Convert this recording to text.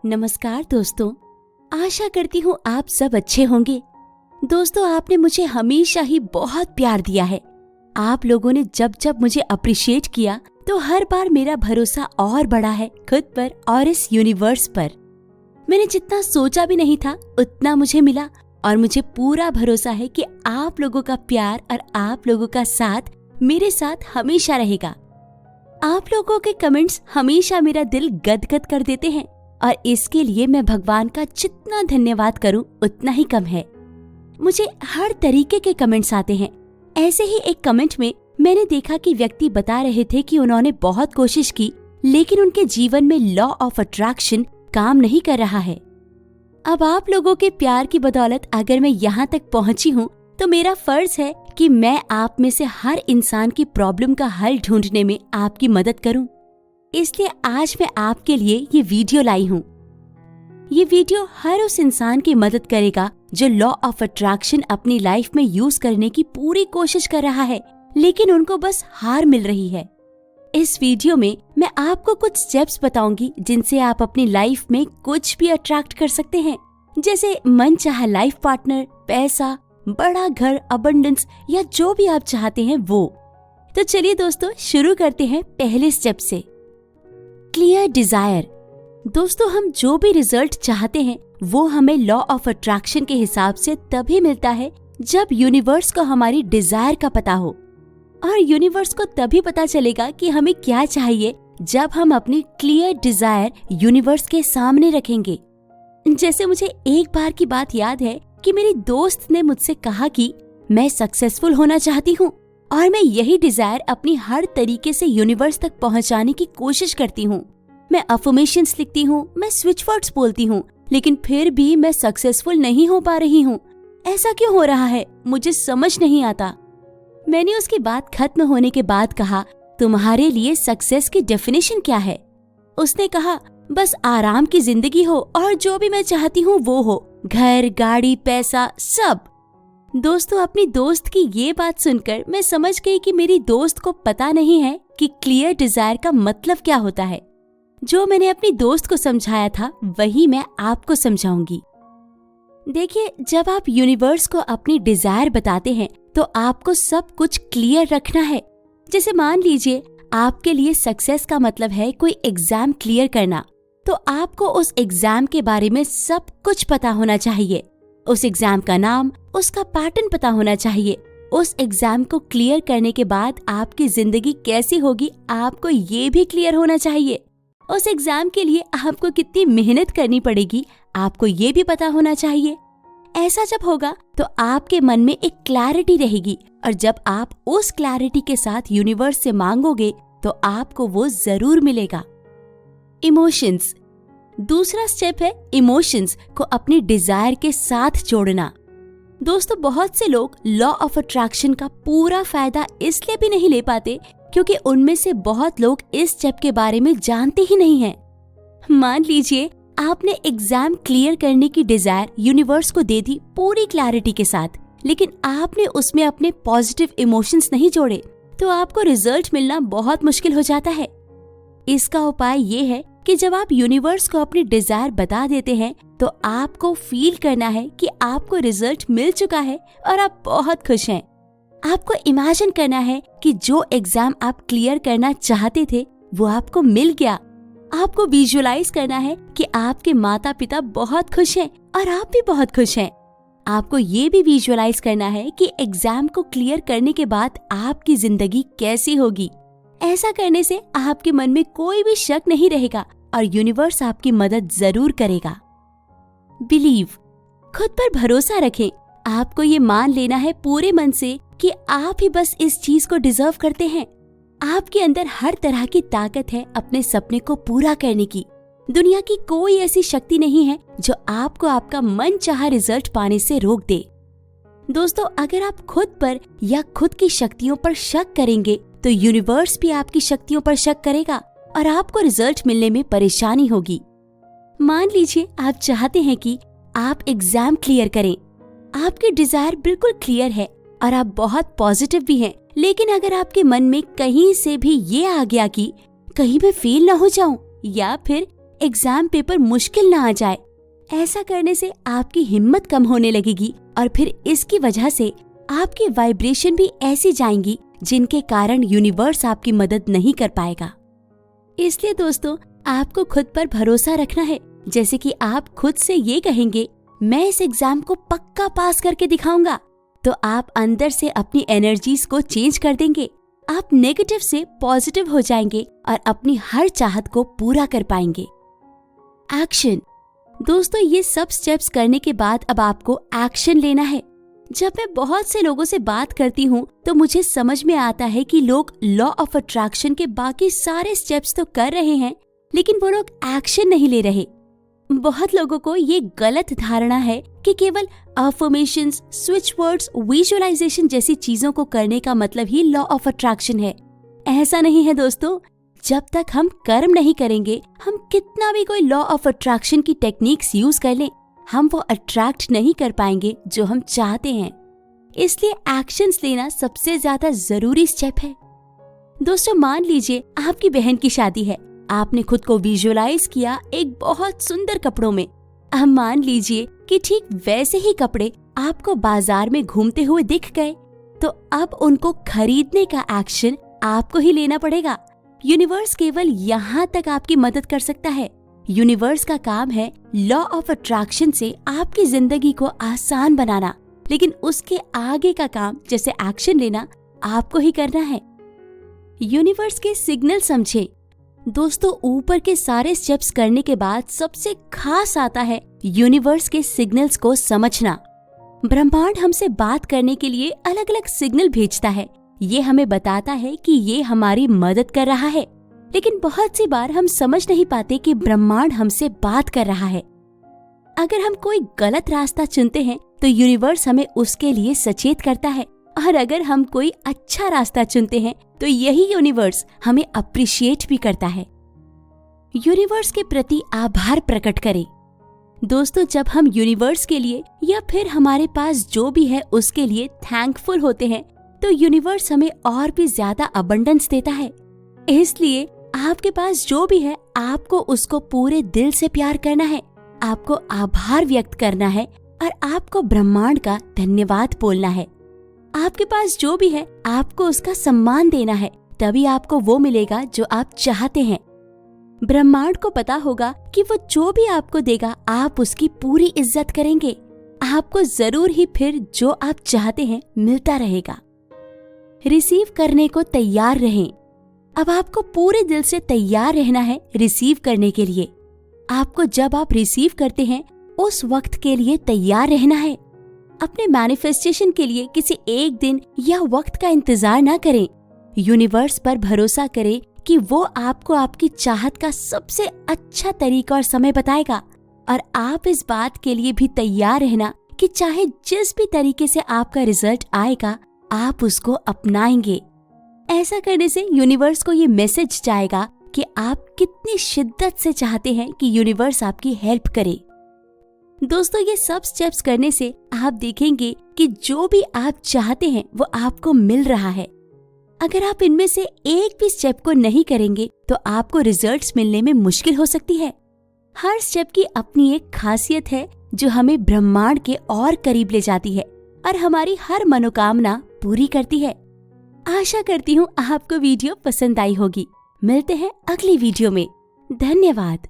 नमस्कार दोस्तों, आशा करती हूँ आप सब अच्छे होंगे। दोस्तों, आपने मुझे हमेशा ही बहुत प्यार दिया है। आप लोगों ने जब जब मुझे अप्रिशिएट किया तो हर बार मेरा भरोसा और बढ़ा है खुद पर और इस यूनिवर्स पर। मैंने जितना सोचा भी नहीं था उतना मुझे मिला और मुझे पूरा भरोसा है कि आप लोगों का प्यार और आप लोगों का साथ मेरे साथ हमेशा रहेगा। आप लोगों के कमेंट्स हमेशा मेरा दिल गदगद कर देते हैं और इसके लिए मैं भगवान का जितना धन्यवाद करूं उतना ही कम है। मुझे हर तरीके के कमेंट्स आते हैं। ऐसे ही एक कमेंट में मैंने देखा कि व्यक्ति बता रहे थे कि उन्होंने बहुत कोशिश की लेकिन उनके जीवन में लॉ ऑफ अट्रैक्शन काम नहीं कर रहा है। अब आप लोगों के प्यार की बदौलत अगर मैं यहाँ तक पहुँची हूँ तो मेरा फर्ज है कि मैं आप में से हर इंसान की प्रॉब्लम का हल ढूंढने में आपकी मदद करूं। इसलिए आज मैं आपके लिए ये वीडियो लाई हूँ। ये वीडियो हर उस इंसान की मदद करेगा जो लॉ ऑफ अट्रैक्शन अपनी लाइफ में यूज करने की पूरी कोशिश कर रहा है लेकिन उनको बस हार मिल रही है। इस वीडियो में मैं आपको कुछ स्टेप्स बताऊंगी जिनसे आप अपनी लाइफ में कुछ भी अट्रैक्ट कर सकते हैं, जैसे मनचाहा लाइफ पार्टनर, पैसा, बड़ा घर, अबंडेंस या जो भी आप चाहते हैं वो। तो चलिए दोस्तों, शुरू करते हैं पहले स्टेप से। Clear desire. दोस्तों, हम जो भी रिजल्ट चाहते हैं वो हमें लॉ ऑफ अट्रैक्शन के हिसाब से तभी मिलता है जब यूनिवर्स को हमारी डिजायर का पता हो। और यूनिवर्स को तभी पता चलेगा कि हमें क्या चाहिए जब हम अपनी क्लियर डिजायर यूनिवर्स के सामने रखेंगे। जैसे मुझे एक बार की बात याद है कि मेरी दोस्त ने मुझसे कहा कि मैं सक्सेसफुल होना चाहती हूँ और मैं यही डिजायर अपनी हर तरीके से यूनिवर्स तक पहुँचाने की कोशिश करती हूँ। मैं अफर्मेशंस लिखती हूँ, मैं स्विच वर्ड्स बोलती हूँ, लेकिन फिर भी मैं सक्सेसफुल नहीं हो पा रही हूँ। ऐसा क्यों हो रहा है, मुझे समझ नहीं आता। मैंने उसकी बात खत्म होने के बाद कहा, तुम्हारे लिए सक्सेस की डेफिनेशन क्या है? उसने कहा, बस आराम की जिंदगी हो और जो भी मैं चाहती हूँ वो हो, घर, गाड़ी, पैसा, सब। दोस्तों, अपनी दोस्त की ये बात सुनकर मैं समझ गई कि मेरी दोस्त को पता नहीं है कि क्लियर डिजायर का मतलब क्या होता है। जो मैंने अपनी दोस्त को समझाया था वही मैं आपको समझाऊंगी। देखिए, जब आप यूनिवर्स को अपनी डिजायर बताते हैं तो आपको सब कुछ क्लियर रखना है। जैसे मान लीजिए आपके लिए सक्सेस का मतलब है कोई एग्जाम क्लियर करना, तो आपको उस एग्जाम के बारे में सब कुछ पता होना चाहिए। उस एग्जाम का नाम, उसका पैटर्न पता होना चाहिए। उस एग्जाम को क्लियर करने के बाद आपकी जिंदगी कैसी होगी आपको ये भी क्लियर होना चाहिए। उस एग्जाम के लिए आपको कितनी मेहनत करनी पड़ेगी आपको ये भी पता होना चाहिए। ऐसा जब होगा तो आपके मन में एक क्लैरिटी रहेगी और जब आप उस क्लैरिटी के साथ यूनिवर्स से मांगोगे तो आपको वो जरूर मिलेगा। इमोशंस। दूसरा स्टेप है इमोशंस को अपनी डिजायर के साथ जोड़ना। दोस्तों, बहुत से लोग लॉ ऑफ अट्रैक्शन का पूरा फायदा इसलिए भी नहीं ले पाते क्योंकि उनमें से बहुत लोग इस स्टेप के बारे में जानते ही नहीं हैं। मान लीजिए आपने एग्जाम क्लियर करने की डिजायर यूनिवर्स को दे दी पूरी क्लैरिटी के साथ, लेकिन आपने उसमें अपने पॉजिटिव इमोशंस नहीं जोड़े तो आपको रिजल्ट मिलना बहुत मुश्किल हो जाता है। इसका उपाय ये है कि जब आप यूनिवर्स को अपनी डिजायर बता देते हैं तो आपको फील करना है कि आपको रिजल्ट मिल चुका है और आप बहुत खुश हैं। आपको इमेजिन करना है कि जो एग्जाम आप क्लियर करना चाहते थे वो आपको मिल गया। आपको विजुअलाइज करना है कि आपके माता पिता बहुत खुश हैं और आप भी बहुत खुश हैं। आपको ये भी विजुअलाइज करना है कि एग्जाम को क्लियर करने के बाद आपकी जिंदगी कैसी होगी। ऐसा करने से आपके मन में कोई भी शक नहीं रहेगा और यूनिवर्स आपकी मदद जरूर करेगा। बिलीव। खुद पर भरोसा रखें। आपको ये मान लेना है पूरे मन से कि आप ही बस इस चीज को डिजर्व करते हैं। आपके अंदर हर तरह की ताकत है अपने सपने को पूरा करने की। दुनिया की कोई ऐसी शक्ति नहीं है जो आपको आपका मनचाहा रिजल्ट पाने से रोक दे। दोस्तों, अगर आप खुद पर या खुद की शक्तियों पर शक करेंगे तो यूनिवर्स भी आपकी शक्तियों पर शक करेगा और आपको रिजल्ट मिलने में परेशानी होगी। मान लीजिए आप चाहते हैं कि आप एग्जाम क्लियर करें। आपकी डिजायर बिल्कुल क्लियर है और आप बहुत पॉजिटिव भी हैं, लेकिन अगर आपके मन में कहीं से भी ये आ गया कि कहीं मैं फेल ना हो जाऊं या फिर एग्जाम पेपर मुश्किल ना आ जाए। ऐसा करने से आपकी हिम्मत कम होने लगेगी और फिर इसकी वजह से आपकी वाइब्रेशन भी ऐसी जाएंगी जिनके कारण यूनिवर्स आपकी मदद नहीं कर पाएगा। इसलिए दोस्तों, आपको खुद पर भरोसा रखना है। जैसे कि आप खुद से ये कहेंगे, मैं इस एग्जाम को पक्का पास करके दिखाऊंगा, तो आप अंदर से अपनी एनर्जीज को चेंज कर देंगे। आप नेगेटिव से पॉजिटिव हो जाएंगे और अपनी हर चाहत को पूरा कर पाएंगे। एक्शन। दोस्तों, ये सब स्टेप्स करने के बाद अब आपको एक्शन लेना है। जब मैं बहुत से लोगों से बात करती हूँ तो मुझे समझ में आता है कि लोग लॉ ऑफ अट्रैक्शन के बाकी सारे स्टेप्स तो कर रहे हैं, लेकिन वो लोग एक्शन नहीं ले रहे। बहुत लोगों को ये गलत धारणा है कि केवल अफर्मेशंस, स्विच वर्ड्स, विजुअलाइजेशन जैसी चीजों को करने का मतलब ही लॉ ऑफ अट्रैक्शन है। ऐसा नहीं है दोस्तों। जब तक हम कर्म नहीं करेंगे, हम कितना भी कोई लॉ ऑफ अट्रैक्शन की टेक्निक्स यूज कर लें, हम वो अट्रैक्ट नहीं कर पाएंगे जो हम चाहते हैं। इसलिए एक्शंस लेना सबसे ज्यादा जरूरी स्टेप है। दोस्तों, मान लीजिए आपकी बहन की शादी है। आपने खुद को विजुअलाइज किया एक बहुत सुंदर कपड़ों में। अब मान लीजिए कि ठीक वैसे ही कपड़े आपको बाजार में घूमते हुए दिख गए, तो अब उनको खरीदने का एक्शन आपको ही लेना पड़ेगा। यूनिवर्स केवल यहाँ तक आपकी मदद कर सकता है। यूनिवर्स का काम है लॉ ऑफ अट्रैक्शन से आपकी जिंदगी को आसान बनाना, लेकिन उसके आगे का काम जैसे एक्शन लेना आपको ही करना है। यूनिवर्स के सिग्नल समझे। दोस्तों, ऊपर के सारे स्टेप्स करने के बाद सबसे खास आता है यूनिवर्स के सिग्नल्स को समझना। ब्रह्मांड हमसे बात करने के लिए अलग अलग सिग्नल भेजता है। ये हमें बताता है कि ये हमारी मदद कर रहा है, लेकिन बहुत सी बार हम समझ नहीं पाते कि ब्रह्मांड हमसे बात कर रहा है। अगर हम कोई गलत रास्ता चुनते हैं तो यूनिवर्स हमें उसके लिए सचेत करता है, और अगर हम कोई अच्छा रास्ता चुनते हैं तो यही यूनिवर्स हमें अप्रिशिएट भी करता है। यूनिवर्स के प्रति आभार प्रकट करें। दोस्तों, जब हम यूनिवर्स के लिए या फिर हमारे पास जो भी है उसके लिए थैंकफुल होते हैं, तो यूनिवर्स हमें और भी ज्यादा अबंडेंस देता है। इसलिए आपके पास जो भी है, आपको उसको पूरे दिल से प्यार करना है, आपको आभार व्यक्त करना है और आपको ब्रह्मांड का धन्यवाद बोलना है। आपके पास जो भी है, आपको उसका सम्मान देना है, तभी आपको वो मिलेगा जो आप चाहते हैं। ब्रह्मांड को पता होगा कि वो जो भी आपको देगा, आप उसकी पूरी इज्जत करेंगे। आपको जरूर ही फिर जो आप चाहते हैं मिलता रहेगा। रिसीव करने को तैयार रहें। अब आपको पूरे दिल से तैयार रहना है रिसीव करने के लिए। आपको जब आप रिसीव करते हैं, उस वक्त के लिए तैयार रहना है। अपने मैनिफेस्टेशन के लिए किसी एक दिन या वक्त का इंतजार ना करें। यूनिवर्स पर भरोसा करें कि वो आपको आपकी चाहत का सबसे अच्छा तरीका और समय बताएगा, और आप इस बात के लिए भी तैयार रहना कि चाहे जिस भी तरीके से आपका रिजल्ट आएगा, आप उसको अपनाएंगे। ऐसा करने से यूनिवर्स को ये मैसेज जाएगा कि आप कितनी शिद्दत से चाहते हैं कि यूनिवर्स आपकी हेल्प करे। दोस्तों, ये सब स्टेप्स करने से आप देखेंगे कि जो भी आप चाहते हैं वो आपको मिल रहा है। अगर आप इनमें से एक भी स्टेप को नहीं करेंगे तो आपको रिजल्ट्स मिलने में मुश्किल हो सकती है। हर स्टेप की अपनी एक खासियत है जो हमें ब्रह्मांड के और करीब ले जाती है और हमारी हर मनोकामना पूरी करती है। आशा करती हूँ आपको वीडियो पसंद आई होगी। मिलते हैं अगली वीडियो में। धन्यवाद।